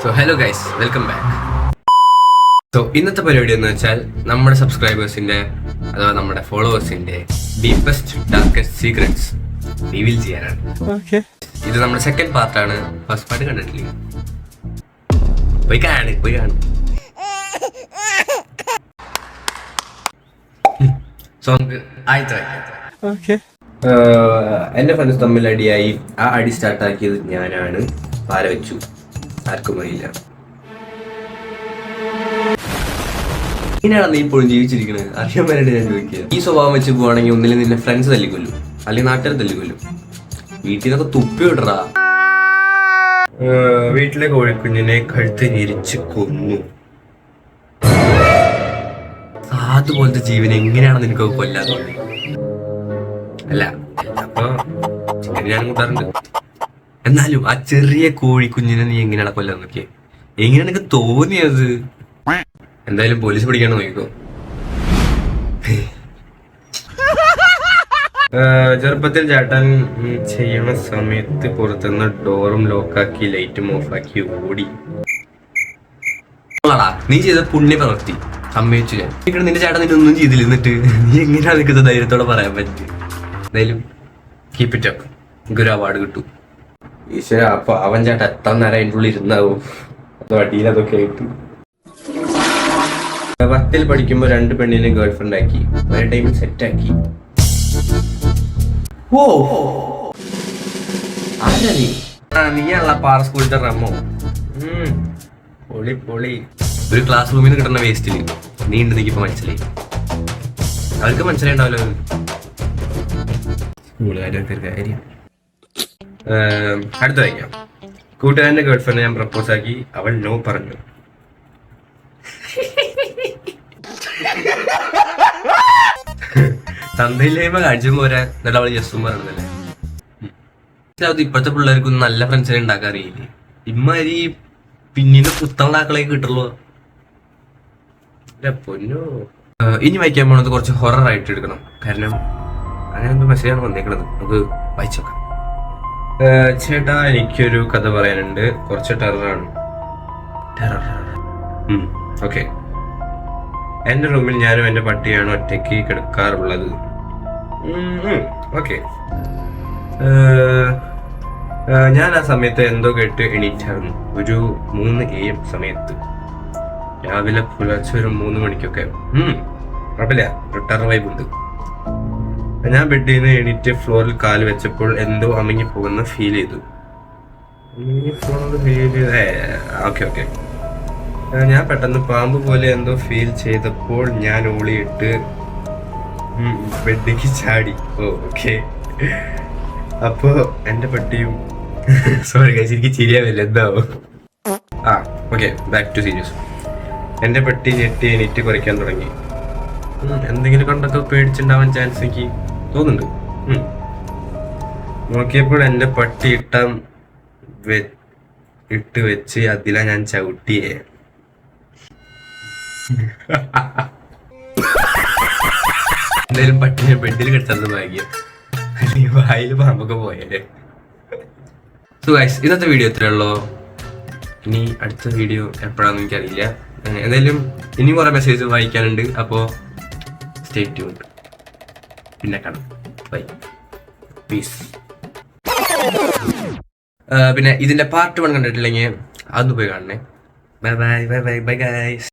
So hello guys, welcome back. So ഇന്നത്തെ പരിപാടി എന്ന് വെച്ചാൽ നമ്മുടെ സബ്സ്ക്രൈബേഴ്സിന്റെ അഥവാ നമ്മുടെ ഫോളോവേഴ്സിന്റെ ഡീപ്പസ്റ്റ് ഡാർക്കസ്റ്റ് സീക്രറ്റ്സ് റിവീൽ ചെയ്യാനാണ്. ഇത് നമ്മുടെ സെക്കൻഡ് പാർട്ടാണ്. ഫസ്റ്റ് പാർട്ട് കണ്ടിട്ടില്ല, പോയി കാണും. സോ നമുക്ക് എന്റെ ഫ്രണ്ട്സ് തമ്മിൽ അടിയായി. ആ അടി സ്റ്റാർട്ടാക്കിയത് ഞാനാണ്. പാര വെച്ചു, ആർക്കും അറിയില്ല. ഇങ്ങനെയാണ് നീ ഇപ്പോഴും ജീവിച്ചിരിക്കുന്നത് അറിയാൻ വേണ്ടി ഞാൻ ചോദിക്കുക. ഈ സ്വഭാവം വെച്ച് പോവാണെങ്കിൽ ഒന്നിലും നിന്നെ ഫ്രണ്ട്സ് തല്ലിക്കൊല്ലും, അല്ലെങ്കിൽ നാട്ടുകാർ തല്ലിക്കൊല്ലും. വീട്ടിൽ നിന്നൊക്കെ തുപ്പി വിടറാ. വീട്ടിലെ കോഴിക്കുഞ്ഞിനെ കഴുത്ത് ഞെരിച്ച് കൊന്നു. അതുപോലത്തെ ജീവൻ എങ്ങനെയാണ് നിനക്ക് കൊല്ലാൻ തോന്നി? അല്ല, അപ്പൊ ചിക്കൻ ഞാൻ കൂട്ടാറുണ്ട്. എന്നാലും ആ ചെറിയ കോഴിക്കുഞ്ഞിനെ നീ എങ്ങനെയാണ് കൊല്ലാൻ നോക്കിയേ? എങ്ങനെയാണ് നിനക്ക് തോന്നിയത്? എന്തായാലും പോലീസ് പിടിക്കാണ്ട് നോക്കിക്കോ. ചെറുപ്പത്തിൽ ചേട്ടൻ ചെയ്യണ സമയത്ത് പുറത്തുനിന്ന് ഡോറും ലോക്കാക്കി ലൈറ്റും ഓഫാക്കി ഓടി. നീ ചെയ്ത പുണ്യ പ്രവൃത്തി സമ്മതിച്ചു ഞാൻ. നിന്റെ ചേട്ടൻ നിന്നെ ഒന്നും ചെയ്തില്ല, എന്നിട്ട് നീ എങ്ങനെയാണ് നിൽക്കുന്ന ധൈര്യത്തോടെ പറയാൻ പറ്റും? എന്തായാലും കീപ് ഇറ്റ് അപ്പ്, എനിക്കൊരു അവാർഡ് കിട്ടും. ഈശ്വര, അപ്പൊ അവൻ ചേട്ടൻ എത്ര നേരം അതിൻ്റെ ഉള്ളിൽ ഇരുന്നാവും വടിയിലതൊക്കെ ആയിട്ട്. 10ൽ പഠിക്കുമ്പോ 2 പെണ്ണിനെ ഗേൾ ഫ്രണ്ട് ആക്കി, ഒരേ ടൈമിൽ സെറ്റ് ആക്കി. ഓ ആരാ നീ? നീയാണല്ല പാറ സ്കൂളിന്റെ റമ്മോ? പൊളി പൊളി. ഒരു ക്ലാസ് റൂമിൽ നിന്ന് കിട്ടുന്ന വേസ്റ്റില് നീ ഉണ്ട് നിൽക്കിപ്പോ മനസ്സിലായി. അവർക്ക് മനസ്സിലായിണ്ടാവല്ലോ സ്കൂളുകാരൊക്കെ ഒരു കാര്യം. അടുത്ത വയ്ക്കാം. കൂട്ടുകാരന്റെ ഗേൾഫ്രണ്ട് ഞാൻ പ്രപ്പോസ് ആക്കി, അവൾ നോ പറഞ്ഞു. തന്തയില്ലായ്മ കാഴ്ച പോരാ, എന്നിട്ട് അവള് ജസ്റ്റും പറഞ്ഞതല്ലേ. അത് ഇപ്പോഴത്തെ പിള്ളേർക്കൊന്നും നല്ല ഫ്രണ്ട്സിനെ ഉണ്ടാക്കാൻ അറിയില്ലേ. ഇമ്മാരി പിന്നീട് പുത്തണ്ടാക്കളേക്ക് കിട്ടുള്ളൂ. പൊന്നോ. ഇനി വായിക്കാൻ പോണത് കുറച്ച് ഹൊറർ ആയിട്ട് എടുക്കണം, കാരണം അങ്ങനെ എന്തോ മെസ്സേജാണ് വന്നേക്കണത്. നമുക്ക് വായിച്ചു നോക്കാം. ചേട്ടാ, എനിക്കൊരു കഥ പറയാനുണ്ട്. കുറച്ച് ടെററാണ്. ഓക്കെ. എന്റെ റൂമിൽ ഞാനും എന്റെ പട്ടിയാണ് ഒറ്റയ്ക്ക് കിടക്കാറുള്ളത്. ഓക്കെ. ഞാൻ ആ സമയത്ത് എന്തോ കേട്ട് എണീറ്റായിരുന്നു. ഒരു 3 AM സമയത്ത്, രാവിലെ പുലർച്ചെ ഒരു 3 മണിക്കൊക്കെ. കുഴപ്പമില്ല, ടെറർ വൈബ് ഉണ്ട്. ഞാൻ ബെഡിൽ നിന്ന് എണീറ്റ് ഫ്ലോറിൽ കാല് വെച്ചപ്പോൾ എന്തോ അമങ്ങി പോകുന്ന ഫീൽ ചെയ്തു. ഓക്കെ. ഞാൻ പെട്ടെന്ന് പാമ്പ് പോലെ എന്തോ ഫീൽ ചെയ്തപ്പോൾ ഞാൻ ഓളിയിട്ട് ബെഡിലേക്ക് ചാടി. ഓക്കെ. അപ്പോ എന്റെ പട്ടിയും സോറി ഗൈസ്, എനിക്ക് ചിരിയാവില്ല, എന്താവും. Okay, back to serious. എന്റെ പട്ടി ഞെട്ടി എണീറ്റ് കുറയ്ക്കാൻ തുടങ്ങി. എന്തെങ്കിലും കണ്ടൊക്കെ പേടിച്ചുണ്ടാവാൻ ചാൻസ് എനിക്ക് തോന്നുന്നുണ്ട്. നോക്കിയപ്പോൾ എന്റെ പട്ടി ഇട്ട് വെച്ച് അതിലാ ഞാൻ ചവിട്ടിയേ. എന്തായാലും പട്ടിനെ ബെഡിൽ കിടത്തത് ഭാഗ്യം, അല്ലെങ്കിൽ വായിൽ പാമ്പൊക്കെ പോയാലേ. സോ ഗൈസ്, ഇന്നത്തെ വീഡിയോ ഇത്രയേ ഉള്ളൂ. ഇനി അടുത്ത വീഡിയോ എപ്പോഴാണെന്ന് എനിക്കറിയില്ല. എന്തായാലും ഇനി കുറെ മെസ്സേജ് വായിക്കാനുണ്ട്. അപ്പോൾ സ്റ്റേ ട്യൂൺഡ്. പിന്നെ കാണാം. Bye, peace. പിന്നെ ഇതിന്റെ പാർട്ട് 1 കണ്ടിട്ടില്ലെങ്കിൽ അതൊന്ന് പോയി കാണണേ. Bye bye bye bye bye guys.